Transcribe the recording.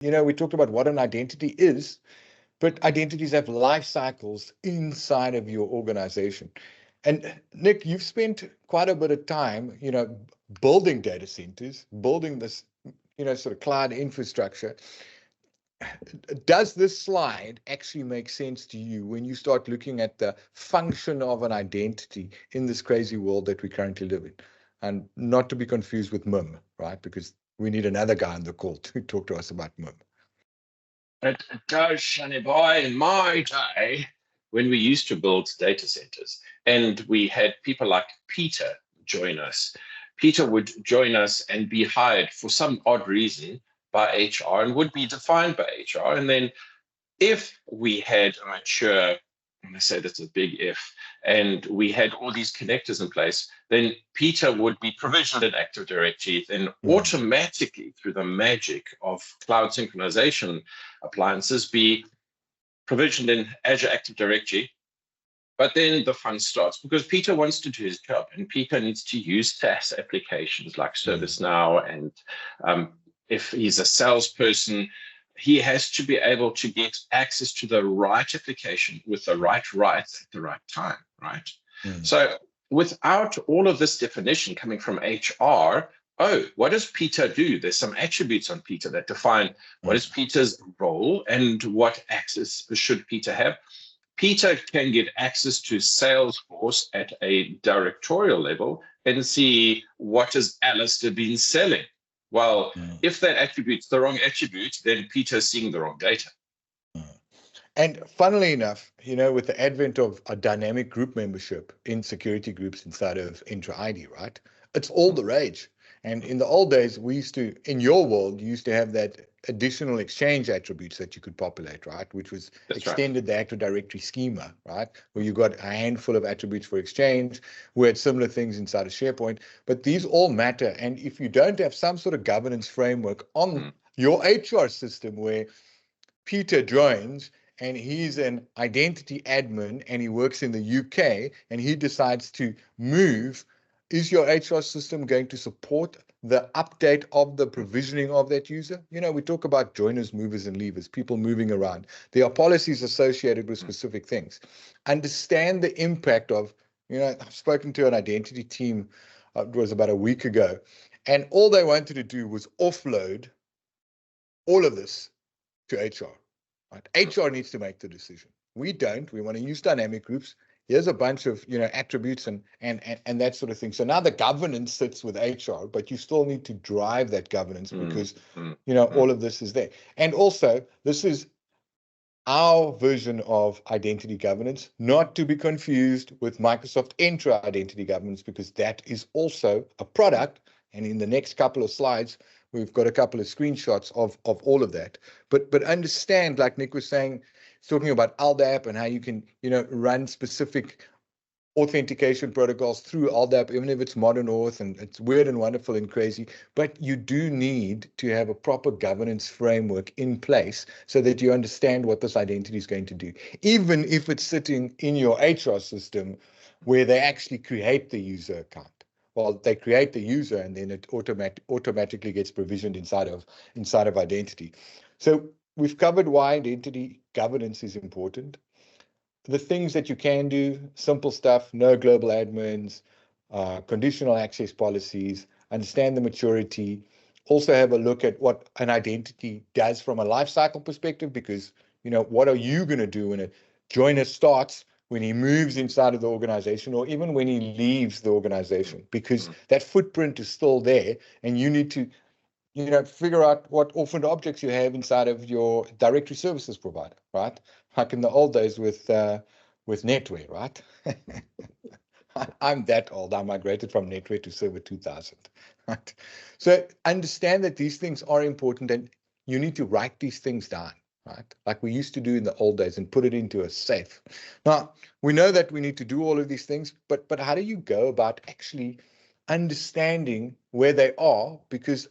we talked about what an identity is, but identities have life cycles inside of your organization. And Nick, you've spent quite a bit of time, building data centers, building this, sort of cloud infrastructure. Does this slide actually make sense to you when you start looking at the function of an identity in this crazy world that we currently live in? And not to be confused with MIM, right? Because we need another guy on the call to talk to us about MIM. It does, Shani boy. In my day, when we used to build data centers, and we had people like Peter join us, Peter would join us and be hired for some odd reason by HR and would be defined by HR. And then if we had a mature, I say that's a big if, and we had all these connectors in place, then Peter would be provisioned in Active Directory, then automatically, through the magic of cloud synchronization appliances, be provisioned in Azure Active Directory. But then the fun starts because Peter wants to do his job, and Peter needs to use SaaS applications like ServiceNow. And if he's a salesperson, he has to be able to get access to the right application with the right rights at the right time, right? So without all of this definition coming from HR, what does Peter do? There's some attributes on Peter that define what is Peter's role and what access should Peter have. Peter can get access to Salesforce at a directorial level and see what has Alistair been selling. Well, if that attribute's the wrong attribute, then Peter's seeing the wrong data. And funnily enough, with the advent of a dynamic group membership in security groups inside of Entra ID, right? It's all the rage. And in the old days, we used to, in your world, you used to have that additional exchange attributes that you could populate, right? Which was extended the Active Directory schema, right? Where you got a handful of attributes for exchange. We had similar things inside of SharePoint, but these all matter. And if you don't have some sort of governance framework on your HR system where Peter joins and he's an identity admin and he works in the UK and he decides to move, is your HR system going to support the update of the provisioning of that user? We talk about joiners, movers, and leavers, people moving around. There are policies associated with specific things. Understand the impact of, I've spoken to an identity team, it was about a week ago, and all they wanted to do was offload all of this to HR. Right? HR needs to make the decision. We don't. We want to use dynamic groups. Here's a bunch of attributes and that sort of thing. So now the governance sits with HR, but you still need to drive that governance because all of this is there. And also, this is our version of identity governance, not to be confused with Microsoft Entra Identity Governance, because that is also a product. And in the next couple of slides, we've got a couple of screenshots of all of that. But understand, like Nick was saying, he's talking about LDAP and how you can, run specific authentication protocols through LDAP, even if it's modern auth and it's weird and wonderful and crazy. But you do need to have a proper governance framework in place so that you understand what this identity is going to do, even if it's sitting in your HR system where they actually create the user account. Well, they create the user and then it automatically gets provisioned inside of identity. So we've covered why identity governance is important. The things that you can do, simple stuff, no global admins, conditional access policies, understand the maturity, also have a look at what an identity does from a lifecycle perspective, because, what are you going to do when a joiner starts, when he moves inside of the organization, or even when he leaves the organization, because that footprint is still there and you need to figure out what orphaned objects you have inside of your directory services provider, right? Like in the old days with NetWare, right? I'm that old. I migrated from NetWare to Server 2000. Right? So understand that these things are important and you need to write these things down, right? Like we used to do in the old days and put it into a safe. Now, we know that we need to do all of these things, but how do you go about actually understanding where they are? Because